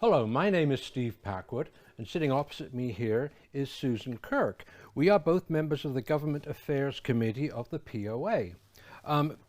Hello, my name is Steve Packwood, and sitting opposite me here is Susan Kirk. We are both members of the Government Affairs Committee of the POA.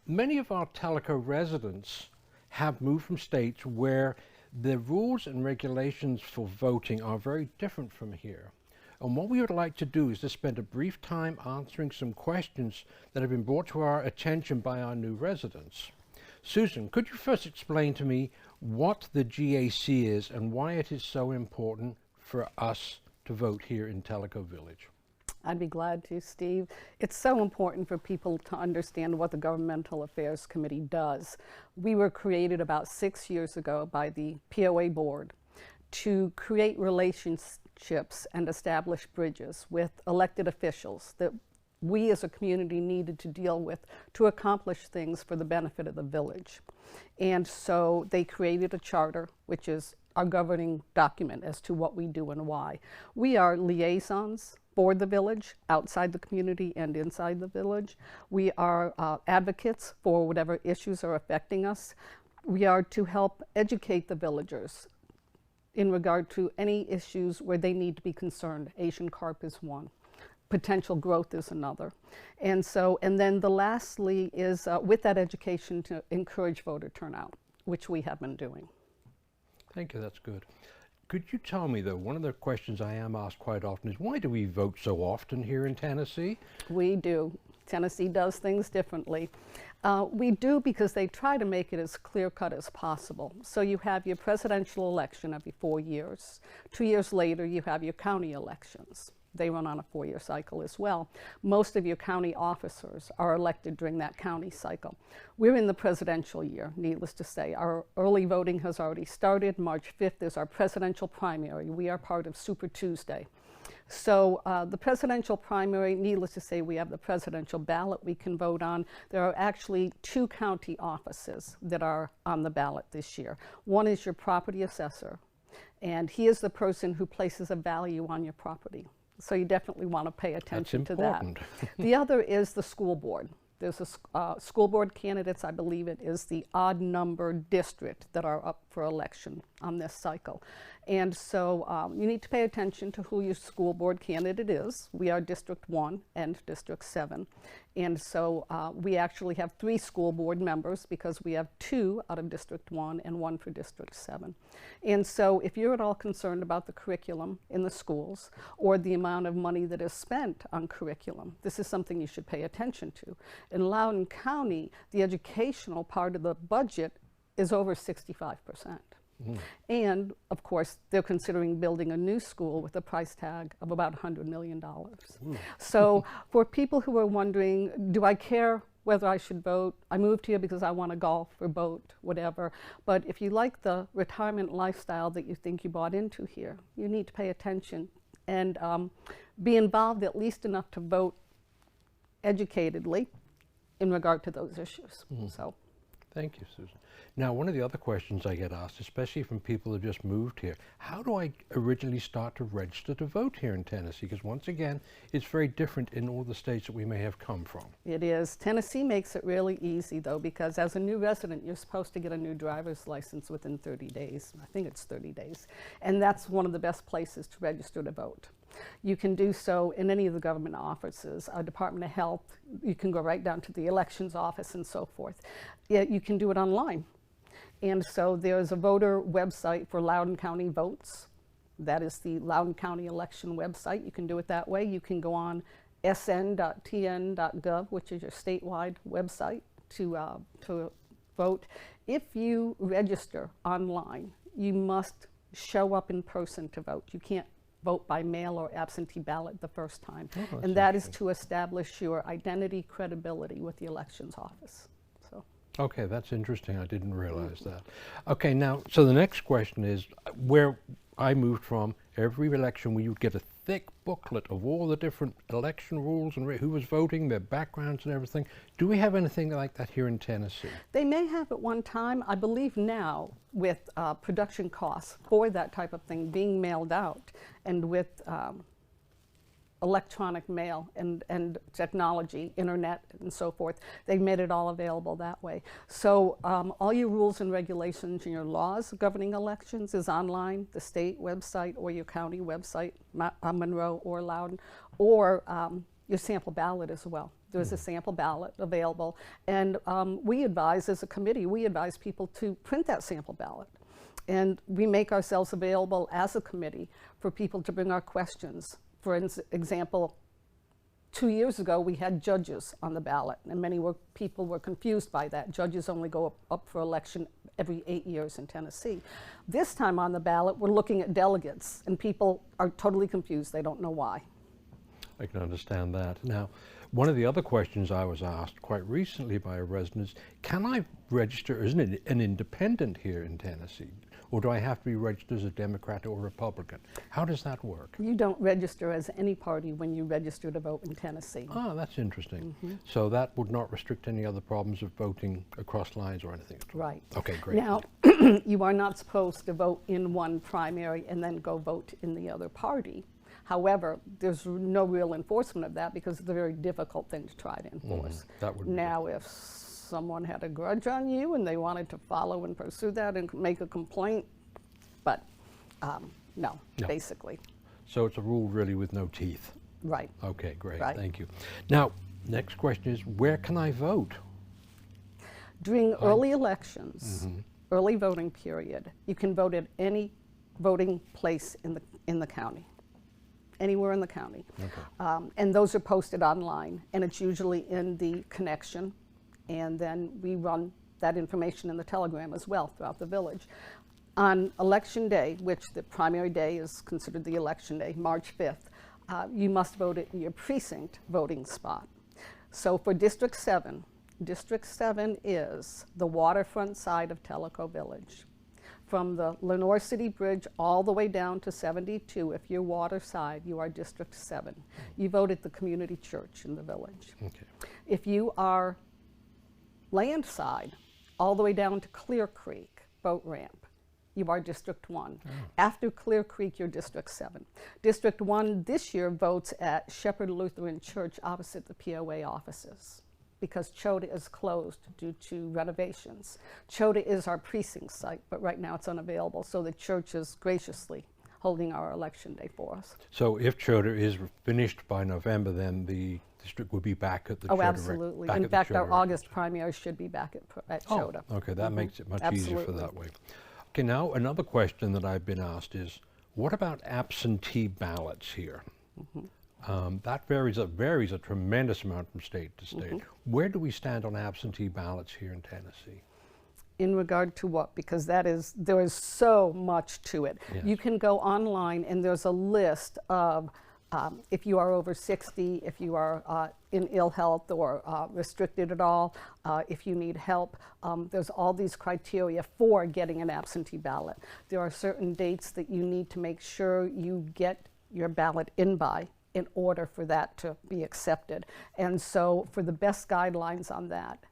Many of our Tellico residents have moved from states where the rules and regulations for voting are very different from here. And what we would like to do is to spend a brief time answering some questions that have been brought to our attention by our new residents. Susan, could you first explain to me what the GAC is and why it is so important for us to vote here in Tellico Village? I'd be glad to, Steve. It's so important for people to understand what the Governmental Affairs Committee does. We were created about 6 years ago by the POA board to create relationships and establish bridges with elected officials that we as a community needed to deal with to accomplish things for the benefit of the village. And so they created a charter, which is our governing document as to what we do and why. We are liaisons for the village, outside the community and inside the village. We are advocates for whatever issues are affecting us. We are to help educate the villagers in regard to any issues where they need to be concerned. Asian carp is one. Potential growth is another. And then the lastly is with that education to encourage voter turnout, which we have been doing. Thank you, that's good. Could you tell me though, one of the questions I am asked quite often is why do we vote so often here in Tennessee? We do. Tennessee does things differently. We do because they try to make it as clear-cut as possible. So you have your presidential election every 4 years. 2 years later, you have your county elections. They run on a 4-year cycle as well. Most of your county officers are elected during that county cycle. We're in the presidential year, needless to say. Our early voting has already started. March 5th is our presidential primary. We are part of Super Tuesday. So the presidential primary, needless to say, we have the presidential ballot we can vote on. There are actually 2 county offices that are on the ballot this year. One is your property assessor, and he is the person who places a value on your property. So you definitely want to pay attention to that. The other is the school board. There's a school board candidates, I believe it is the odd number district that are up for election on this cycle. And so you need to pay attention to who your school board candidate is. We are District 1 and District 7. And so we actually have 3 school board members because we have 2 out of District 1 and 1 for District 7. And so if you're at all concerned about the curriculum in the schools or the amount of money that is spent on curriculum, this is something you should pay attention to. In Loudoun County, the educational part of the budget is over 65%. And of course, they're considering building a new school with a price tag of about $100 million. So for people who are wondering, do I care whether I should vote? I moved here because I want to golf or boat, whatever. But if you like the retirement lifestyle that you think you bought into here, you need to pay attention and be involved at least enough to vote educatedly in regard to those issues. So. Thank you, Susan. Now, one of the other questions I get asked, especially from people who just moved here, how do I originally start to register to vote here in Tennessee? Because once again, it's very different in all the states that we may have come from. It is. Tennessee makes it really easy, though, because as a new resident, you're supposed to get a new driver's license within 30 days. I think it's 30 days. And that's one of the best places to register to vote. You can do so in any of the government offices, our Department of Health. You can go right down to the elections office and so forth. You can do it online. And so there's a voter website for Loudoun County Votes. That is the Loudoun County election website. You can do it that way. You can go on sn.tn.gov, which is your statewide website, to vote. If you register online, you must show up in person to vote. You can't vote by mail or absentee ballot the first time. And that is to establish your identity credibility with the elections office. So. Okay, that's interesting. I didn't realize that. Okay, now, so the next question is, where I moved from, every election we would get a thick booklet of all the different election rules and who was voting, their backgrounds and everything. Do we have anything like that here in Tennessee? They may have at one time. I believe now with production costs for that type of thing being mailed out and with electronic mail and technology, internet and so forth. They've made it all available that way. So all your rules and regulations and your laws governing elections is online, the state website or your county website, Monroe or Loudoun, or your sample ballot as well. There's a sample ballot available, and we advise, as a committee, we advise people to print that sample ballot. And we make ourselves available as a committee for people to bring our questions. For example, 2 years ago, we had judges on the ballot, and many people were confused by that. Judges only go up for election every 8 years in Tennessee. This time on the ballot, we're looking at delegates, and people are totally confused. They don't know why. I can understand that. Now, one of the other questions I was asked quite recently by a resident is, can I register as an independent here in Tennessee? Or do I have to be registered as a Democrat or Republican? How does that work? You don't register as any party when you register to vote in Tennessee. Ah, that's interesting. So that would not restrict any other problems of voting across lines or anything? Right. Okay, great. Now, you are not supposed to vote in one primary and then go vote in the other party. However, there's no real enforcement of that because it's a very difficult thing to try to enforce. That would now, if someone had a grudge on you and they wanted to follow and pursue that and make a complaint, but no, basically. So it's a rule really with no teeth. Right. Okay, great, Right. thank you. Now, next question is, where can I vote? During early elections, early voting period, you can vote at any voting place in the county. Anywhere in the county. Okay. And those are posted online, and it's usually in the connection, and then we run that information in the telegram as well throughout the village. On election day, which the primary day is considered the election day, March 5th, you must vote at your precinct voting spot. So for District 7 is the waterfront side of Tellico Village. From the Lenore City Bridge all the way down to 72, if you're water side, you are District 7. You vote at the community church in the village. Okay. If you are land side, all the way down to Clear Creek boat ramp, you are District 1. After Clear Creek, you're District 7. District 1 this year votes at Shepherd Lutheran Church opposite the POA offices, because Chota is closed due to renovations. Chota is our precinct site, but right now it's unavailable, so the church is graciously holding our election day for us. So if Chota is finished by November, then the district will be back at the Chota. Oh, absolutely. In fact, our August primary should be back at Chota. Okay, that makes it much easier for that way. Absolutely. Okay, now another question that I've been asked is, what about absentee ballots here? That varies a tremendous amount from state to state. Where do we stand on absentee ballots here in Tennessee? In regard to what? Because there is so much to it. Yes. You can go online and there's a list of if you are over 60, if you are in ill health or restricted at all, if you need help. There's all these criteria for getting an absentee ballot. There are certain dates that you need to make sure you get your ballot in by in order for that to be accepted. And so for the best guidelines on that,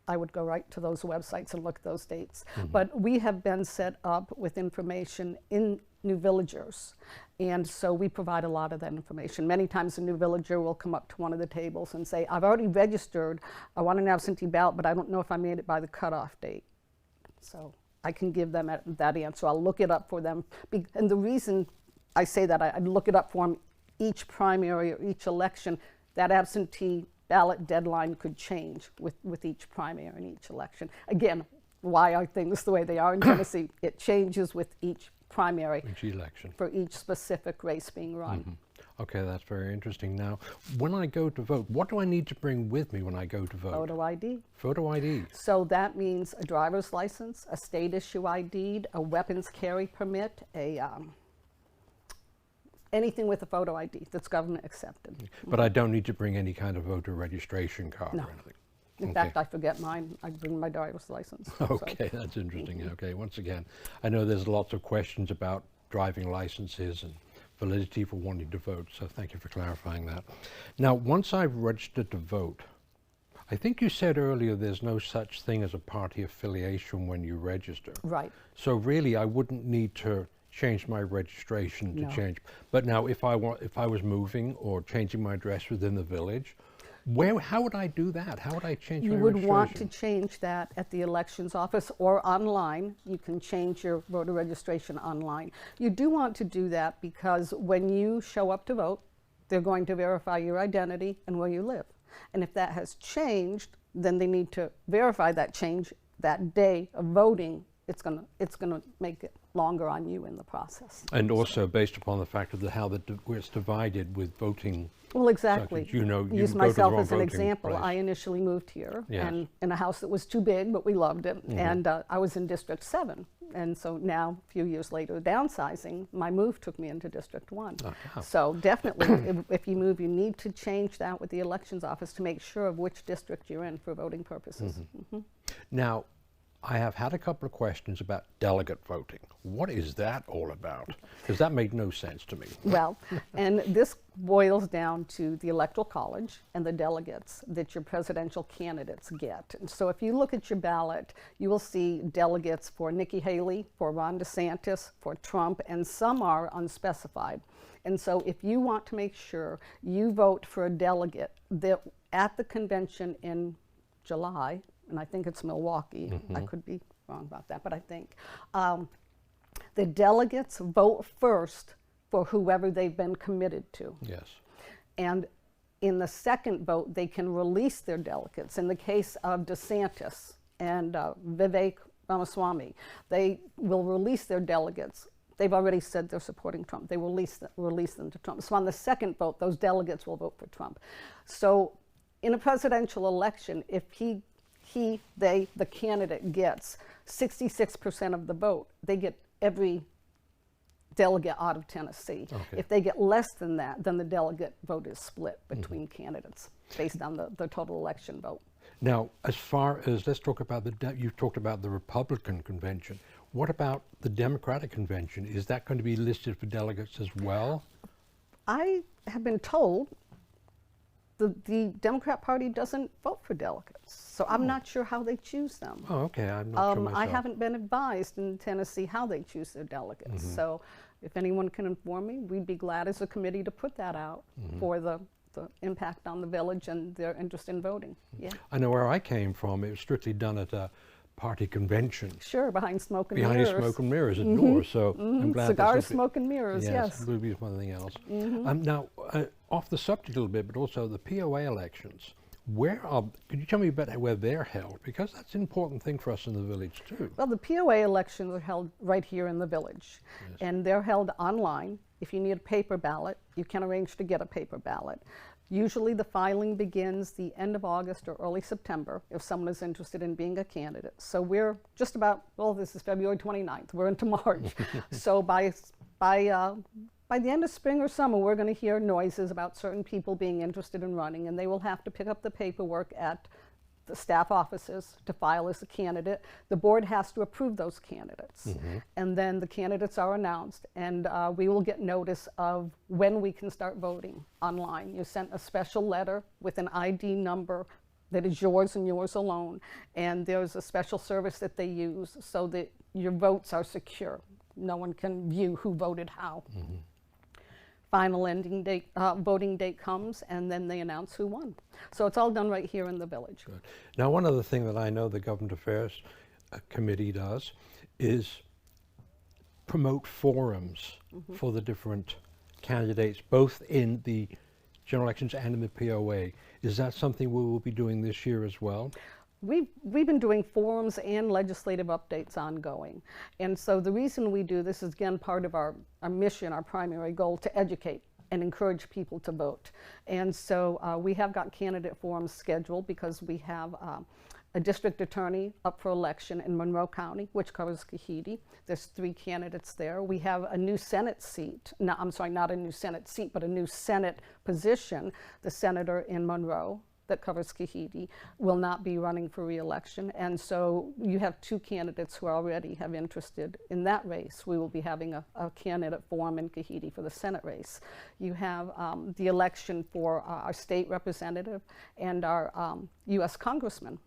I would go right to those websites and look at those dates. But we have been set up with information in new villagers. And so we provide a lot of that information. Many times a new villager will come up to one of the tables and say, I've already registered, I want an absentee ballot, but I don't know if I made it by the cutoff date. So I can give them that answer. I'll look it up for them. And the reason I say that, I look it up for them each primary or each election. That absentee ballot deadline could change with each primary and each election. Again, why are things the way they are in Tennessee? It changes with each primary. Each election. For each specific race being run. Okay, that's very interesting. Now, when I go to vote, what do I need to bring with me when I go to vote? Photo ID. Photo ID. So that means a driver's license, a state issue ID, a weapons carry permit, anything with a photo ID that's government accepted. But I don't need to bring any kind of voter registration card or anything? In fact, I forget mine. I bring my driver's license. Okay, that's interesting. Okay, once again, I know there's lots of questions about driving licenses and validity for wanting to vote, so thank you for clarifying that. Now, once I've registered to vote, I think you said earlier there's no such thing as a party affiliation when you register. Right. So really, I wouldn't need to change my registration to No. change. But now, if I was moving or changing my address within the village, how would I do that? How would I change my You registration? would want to change that at the elections office or online. You can change your voter registration online. You do want to do that because when you show up to vote, they're going to verify your identity and where you live. And if that has changed, then they need to verify that change that day of voting. It's gonna make it longer on you in the process. And also based upon the fact of where it's divided with voting. Well, exactly. Sections, you know, you Use can go to the myself wrong as an voting example. place. I initially moved here Yes. and in a house that was too big, but we loved it. And I was in District 7. And so now, a few years later, downsizing, my move took me into District 1. Uh-huh. So definitely, if you move, you need to change that with the elections office to make sure of which district you're in for voting purposes. Now, I have had a couple of questions about delegate voting. What is that all about? Because that made no sense to me. Well, and this boils down to the Electoral College and the delegates that your presidential candidates get. And so if you look at your ballot, you will see delegates for Nikki Haley, for Ron DeSantis, for Trump, and some are unspecified. And so if you want to make sure you vote for a delegate that at the convention in July, and I think it's Milwaukee, I could be wrong about that, but I think the delegates vote first for whoever they've been committed to. Yes. And in the second vote, they can release their delegates. In the case of DeSantis and Vivek Ramaswamy, they will release their delegates. They've already said they're supporting Trump. They will release them to Trump. So on the second vote, those delegates will vote for Trump. So in a presidential election, if the candidate gets 66% of the vote, they get every delegate out of Tennessee. Okay. If they get less than that, then the delegate vote is split between candidates based on the total election vote. Now, as far as, let's talk about you've talked about the Republican convention. What about the Democratic convention? Is that going to be listed for delegates as well? I have been told the Democrat Party doesn't vote for delegates, so I'm not sure how they choose them. Oh, okay, I'm not sure myself. I haven't been advised in Tennessee how they choose their delegates, so if anyone can inform me, we'd be glad as a committee to put that out for the impact on the village and their interest in voting. Yeah. I know where I came from, it was strictly done at a party convention. Sure, behind smoke and Behind mirrors. smoke and mirrors at doors, so I'm glad Cigars, that's smoke and mirrors, yes. It would be something else. Now, off the subject a little bit, but also the POA elections. Could you tell me about where they're held? Because that's an important thing for us in the village too. Well, the POA elections are held right here in the village, and they're held online. If you need a paper ballot, you can arrange to get a paper ballot. Usually the filing begins the end of August or early September if someone is interested in being a candidate. So we're just about, well, this is February 29th, we're into March. So by the end of spring or summer, we're going to hear noises about certain people being interested in running, and they will have to pick up the paperwork at the staff offices to file as a candidate. The board has to approve those candidates. And then the candidates are announced, and we will get notice of when we can start voting online. You're sent a special letter with an ID number that is yours and yours alone, and there's a special service that they use so that your votes are secure. No one can view who voted how. Final ending date, voting date comes, and then they announce who won. So it's all done right here in the village. Good. Now, one other thing that I know the Government Affairs Committee does is promote forums for the different candidates, both in the general elections and in the POA. Is that something we will be doing this year as well? We've been doing forums and legislative updates ongoing. And so the reason we do this is, again, part of our mission, our primary goal, to educate and encourage people to vote. And so we have got candidate forums scheduled because we have a district attorney up for election in Monroe County, which covers Kahidi. There's 3 candidates there. We have a new Senate seat, no, I'm sorry, not a new Senate seat, but a new Senate position. The senator in Monroe that covers Kahidi will not be running for re-election, and so you have 2 candidates who already have interested in that race. We will be having a candidate forum in Kahidi for the Senate race. You have the election for our state representative and our U.S. congressman.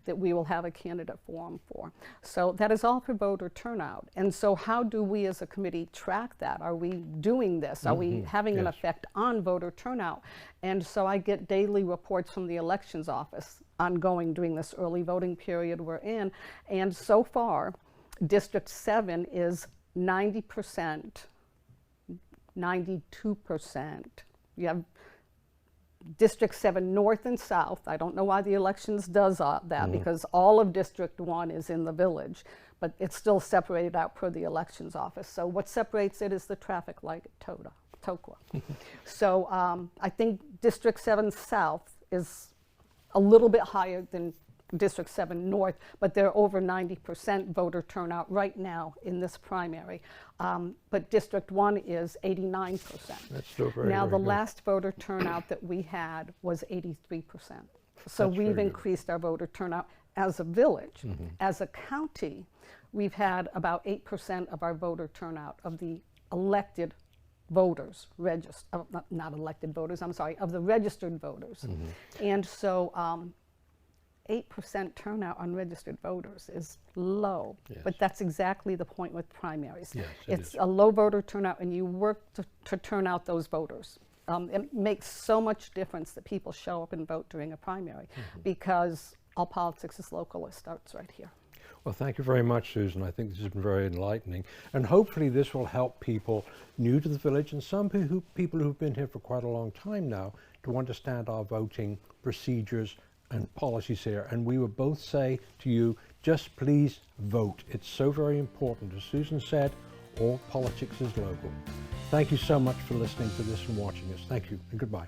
that we will have a candidate forum for. So that is all for voter turnout. And so how do we as a committee track that? Are we doing this? Are we having an effect on voter turnout? And so I get daily reports from the elections office ongoing during this early voting period we're in. And so far, District 7 is 90%, 92%. You have District 7 North and South. I don't know why the elections does that, because all of District 1 is in the village, but it's still separated out per the elections office. So what separates it is the traffic light at Tokwa. So I think District 7 South is a little bit higher than District 7 North, but they're over 90% voter turnout right now in this primary. But District 1 is 89%. That's still very, now, very the good. last voter turnout that we had was 83%. So That's we've very good. increased our voter turnout as a village. As a county, we've had about 8% of our voter turnout of the elected voters, not elected voters, I'm sorry, of the registered voters. And so 8% turnout on registered voters is low, but that's exactly the point with primaries. Yes, it's a low voter turnout, and you work to turn out those voters. It makes so much difference that people show up and vote during a primary, because all politics is local. It starts right here. Well, thank you very much, Susan. I think this has been very enlightening. And hopefully this will help people new to the village and some people who've been here for quite a long time now to understand our voting procedures and policies here. And we would both say to you, just please vote. It's so very important. As Susan said, all politics is local. Thank you so much for listening to this and watching us. Thank you and goodbye.